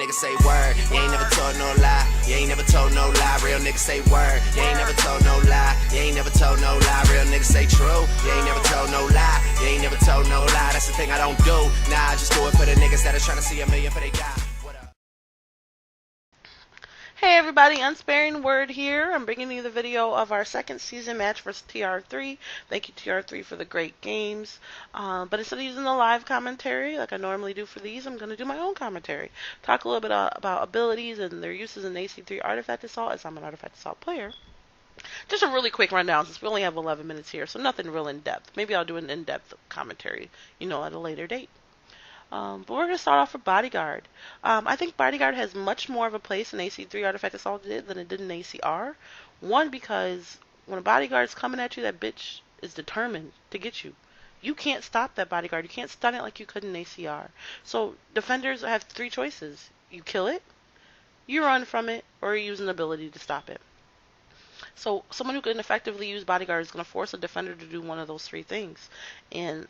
niggas say word. You ain't never told no lie. You ain't never told no lie. Real niggas say word. You ain't never told no lie. You ain't never told no lie. Real niggas say true. You ain't never told no lie. You ain't never told no lie. That's the thing I don't do. Nah, I just do it for the niggas that are trying to see a million for they die. Hey everybody, Unsparingword here. I'm bringing you the video of our second season match versus TR3. Thank you TR3 for the great games. But instead of using the live commentary like I normally do for these, I'm going to do my own commentary. Talk a little bit about abilities and their uses in AC3 Artifact Assault, as I'm an Artifact Assault player. Just a really quick rundown since we only have 11 minutes here, so nothing real in-depth. Maybe I'll do an in-depth commentary, at a later date. But we're going to start off with Bodyguard. I think Bodyguard has much more of a place in AC3 Artifact Assault than it did in ACR. One, because when a Bodyguard's coming at you, that bitch is determined to get you. You can't stop that Bodyguard. You can't stun it like you could in ACR. So defenders have three choices. You kill it, you run from it, or you use an ability to stop it. So someone who can effectively use Bodyguard is going to force a defender to do one of those three things. And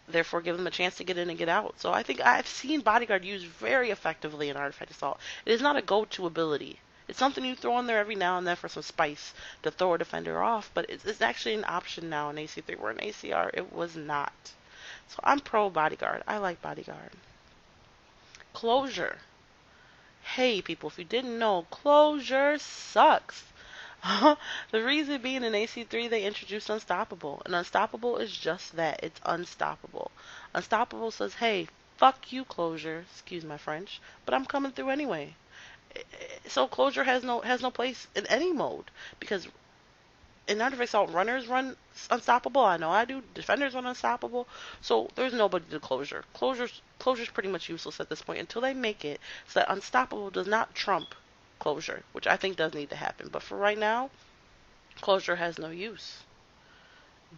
therefore give them a chance to get in and get out. So I think I've seen Bodyguard used very effectively in Artifact Assault. It is not a go-to ability. It's something you throw in there every now and then for some spice to throw a defender off, but it's actually an option now in AC3, where in ACR it was not. So I'm pro Bodyguard. I like Bodyguard. Closure. Hey people, if you didn't know, Closure sucks. The reason being in AC3 they introduced Unstoppable, and Unstoppable is just that. It's unstoppable. Unstoppable says, hey, fuck you, Closure, excuse my French, but I'm coming through anyway. So Closure has no place in any mode, because in Artifact Assault, runners run Unstoppable. I know I do. Defenders run Unstoppable. So there's nobody to Closure. Closure's pretty much useless at this point until they make it so that Unstoppable does not trump Closure, which I think does need to happen. But for right now, Closure has no use.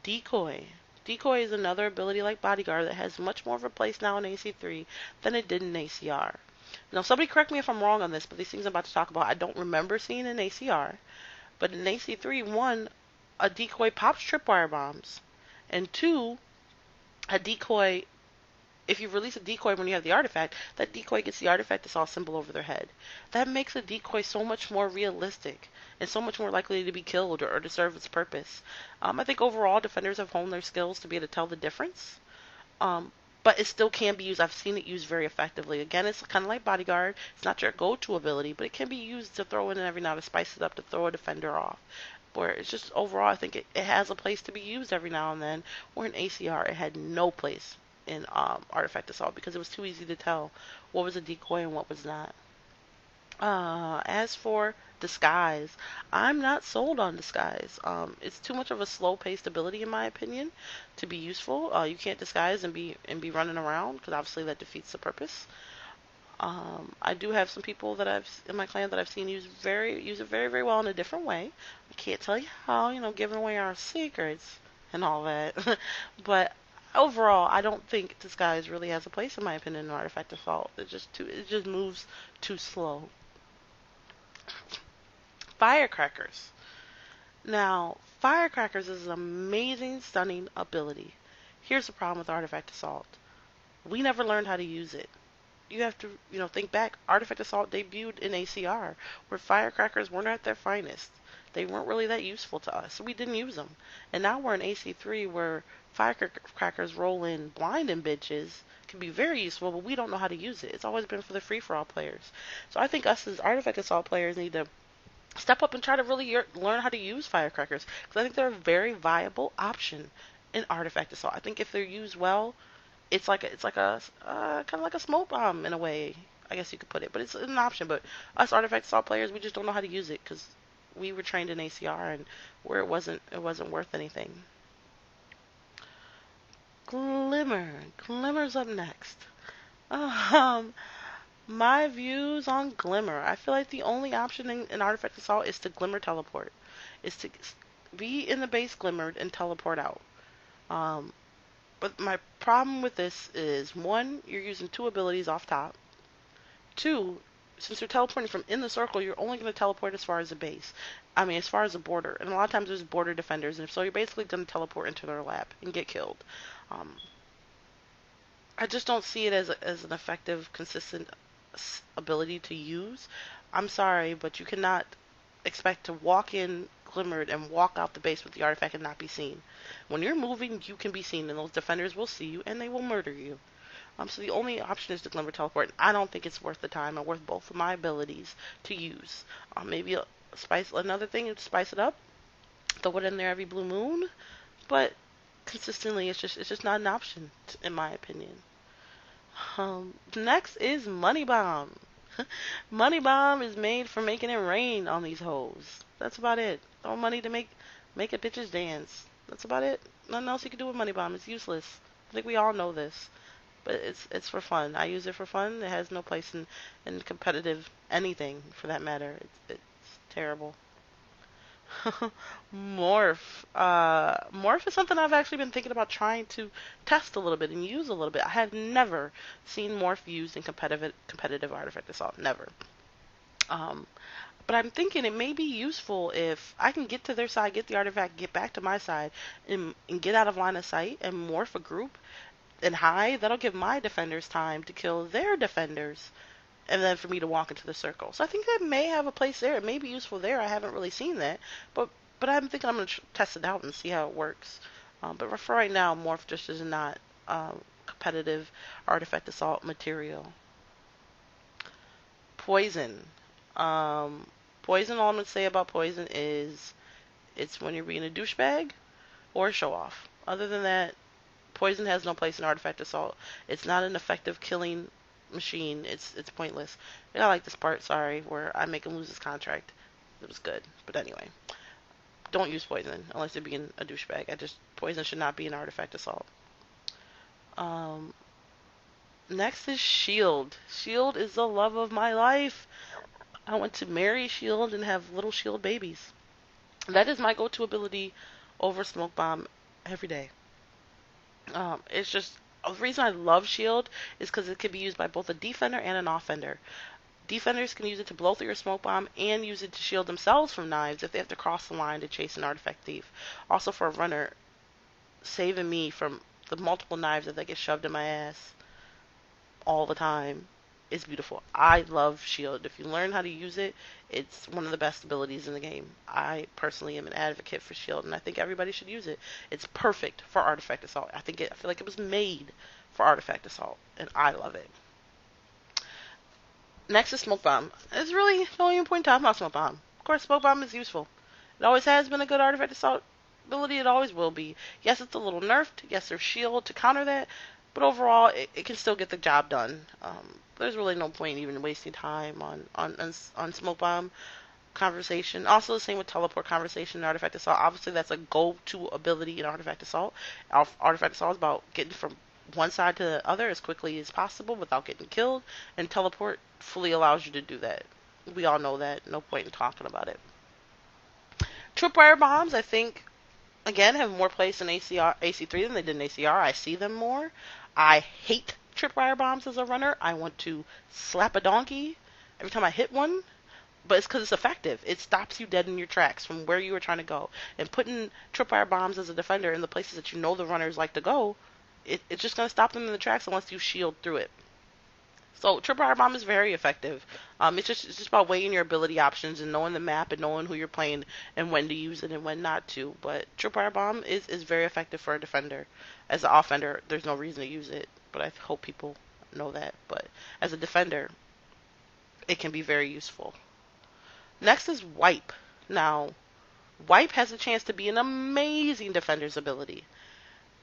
Decoy. Decoy is another ability like Bodyguard that has much more of a place now in AC3 than it did in ACR. Now, somebody correct me if I'm wrong on this, but these things I'm about to talk about I don't remember seeing in ACR. But in AC3, one, a decoy pops tripwire bombs, and two, a decoy, if you release a decoy when you have the artifact, that decoy gets the Artifact Assault symbol over their head. That makes a decoy so much more realistic and so much more likely to be killed or to serve its purpose. I think overall defenders have honed their skills to be able to tell the difference. But it still can be used. I've seen it used very effectively. Again, it's kind of like Bodyguard. It's not your go-to ability, but it can be used to throw in every now to spice it up, to throw a defender off. Where it's just overall, I think it has a place to be used every now and then. Where in ACR, it had no place in Artifact Assault because it was too easy to tell what was a decoy and what was not. As for Disguise, I'm not sold on Disguise. It's too much of a slow-paced ability in my opinion to be useful. You can't disguise and be running around because obviously that defeats the purpose. I do have some people that in my clan that I've seen use it very, very well in a different way. I can't tell you how, giving away our secrets and all that. But overall, I don't think Disguise really has a place in my opinion in Artifact Assault. It just moves too slow. Firecrackers. Now, Firecrackers is an amazing, stunning ability. Here's the problem with Artifact Assault. We never learned how to use it. You have to, think back. Artifact Assault debuted in ACR, where Firecrackers weren't at their finest. They weren't really that useful to us, so we didn't use them. And now we're in AC3, where Firecrackers roll in blind and bitches can be very useful, but we don't know how to use it. It's always been for the free-for-all players. So I think us as Artifact Assault players need to step up and try to really learn how to use Firecrackers, because I think they're a very viable option in Artifact Assault. I think if they're used well, it's like a kind of like a smoke bomb in a way, I guess you could put it. But it's an option. But us Artifact Assault players, we just don't know how to use it because we were trained in ACR and where it wasn't worth anything. Glimmer's up next. My views on Glimmer. I feel like the only option in Artifact Assault is to Glimmer teleport. Is to be in the base Glimmered and teleport out. But my problem with this is, one, you're using two abilities off top. Two, since you're teleporting from in the circle, you're only going to teleport as far as the base. As far as the border. And a lot of times there's border defenders, and so you're basically going to teleport into their lap and get killed. I just don't see it as an effective, consistent ability to use, I'm sorry, but you cannot expect to walk in glimmered and walk out the base with the artifact and not be seen. When you're moving, you can be seen, and those defenders will see you and they will murder you. So the only option is to glimmer teleport. And I don't think it's worth the time or worth both of my abilities to use. Maybe spice another thing and spice it up. Throw it in there every blue moon, but consistently, it's just not an option, in my opinion. Next is Money Bomb. Money Bomb is made for making it rain on these hoes. That's about it. Throw money to make a bitches dance. That's about it. Nothing else you can do with Money Bomb. It's useless. I think we all know this. But it's for fun. I use it for fun. It has no place in competitive anything for that matter. It's terrible. Morph. Morph is something I've actually been thinking about trying to test a little bit and use a little bit. I have never seen Morph used in competitive artifact assault. Never. Um, but I'm thinking it may be useful if I can get to their side, get the artifact, get back to my side, and get out of line of sight and morph a group and hide. That'll give my defenders time to kill their defenders and then for me to walk into the circle. So I think that may have a place there. It may be useful there. I haven't really seen that, but I'm thinking I'm going to test it out and see how it works. But for right now, Morph just is not competitive artifact assault material. Poison. Poison, all I'm going to say about poison is it's when you're being a douchebag or a show-off. Other than that, poison has no place in artifact assault. It's not an effective killing machine. It's pointless. And I like this part, sorry, where I make him lose his contract. It was good. But anyway, don't use poison unless you're being a douchebag. Poison should not be an artifact assault. Next is Shield. Shield is the love of my life. I want to marry Shield and have little Shield babies. That is my go-to ability over Smoke Bomb every day. It's just the reason I love Shield is because it can be used by both a defender and an offender. Defenders can use it to blow through your smoke bomb and use it to shield themselves from knives if they have to cross the line to chase an artifact thief. Also for a runner, saving me from the multiple knives that get shoved in my ass all the time is beautiful. I love Shield. If you learn how to use it, it's one of the best abilities in the game. I personally am an advocate for Shield, and I think everybody should use it. It's perfect for artifact assault. I feel like it was made for artifact assault, and I love it. Next is Smoke Bomb. It's really no even point talking about Smoke Bomb. Of course, Smoke Bomb is useful. It always has been a good artifact assault ability. It always will be. Yes, it's a little nerfed. Yes, there's Shield to counter that, but overall, it can still get the job done. There's really no point even wasting time on Smoke Bomb conversation. Also, the same with Teleport conversation and Artifact Assault. Obviously, that's a go-to ability in Artifact Assault. Artifact Assault is about getting from one side to the other as quickly as possible without getting killed, and Teleport fully allows you to do that. We all know that. No point in talking about it. Tripwire bombs, I think, again, have more place in AC3 than they did in ACR. I see them more. I hate tripwire bombs as a runner. I want to slap a donkey every time I hit one, but it's because it's effective. It stops you dead in your tracks from where you were trying to go. And putting tripwire bombs as a defender in the places that you know the runners like to go, it's just going to stop them in the tracks unless you shield through it. So tripwire bomb is very effective. It's just about weighing your ability options and knowing the map and knowing who you're playing and when to use it and when not to. But tripwire bomb is very effective for a defender. As an offender, there's no reason to use it, but I hope people know that. But as a defender, it can be very useful. Next is Wipe. Now, Wipe has a chance to be an amazing defender's ability.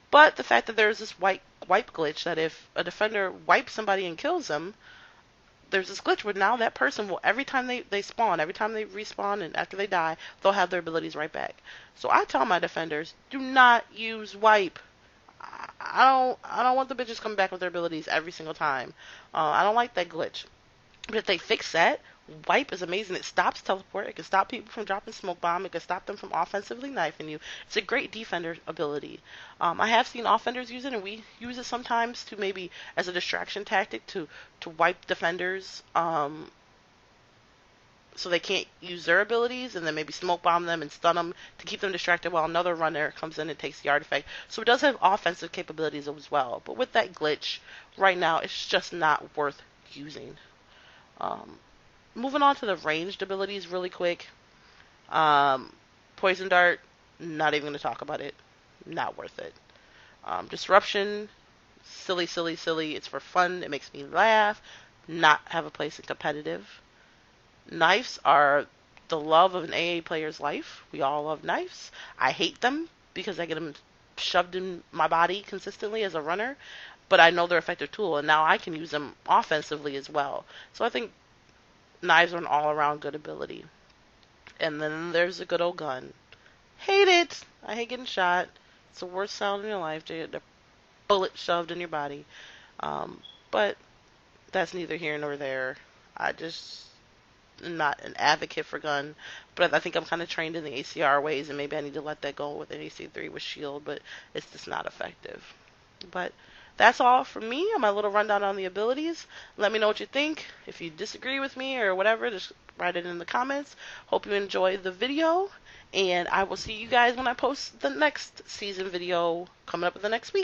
But the fact that there's this wipe glitch that if a defender wipes somebody and kills them, there's this glitch where now that person will, every time they spawn, every time they respawn and after they die, they'll have their abilities right back. So I tell my defenders, do not use Wipe. I don't want the bitches coming back with their abilities every single time. I don't like that glitch. But if they fix that, Wipe is amazing. It stops Teleport. It can stop people from dropping Smoke Bomb. It can stop them from offensively knifing you. It's a great defender ability. I have seen offenders use it, and we use it sometimes to maybe as a distraction tactic to wipe defenders so they can't use their abilities, and then maybe Smoke Bomb them and stun them to keep them distracted while another runner comes in and takes the artifact. So it does have offensive capabilities as well. But with that glitch, right now, it's just not worth using. Moving on to the ranged abilities really quick. Um, Poison Dart, not even going to talk about it. Not worth it. Disruption, silly, silly, silly. It's for fun. It makes me laugh. Not have a place in competitive. Knives are the love of an AA player's life. We all love knives. I hate them because I get them shoved in my body consistently as a runner, but I know they're an effective tool, and now I can use them offensively as well. So I think knives are an all-around good ability. And then there's a good old gun. Hate it. I hate getting shot. It's the worst sound in your life to get a bullet shoved in your body. But that's neither here nor there. I just am not an advocate for gun, but I think I'm kind of trained in the ACR ways, and maybe I need to let that go with an AC3 with shield, but it's just not effective. But that's all from me on my little rundown on the abilities. Let me know what you think. If you disagree with me or whatever, just write it in the comments. Hope you enjoyed the video, and I will see you guys when I post the next season video coming up in the next week.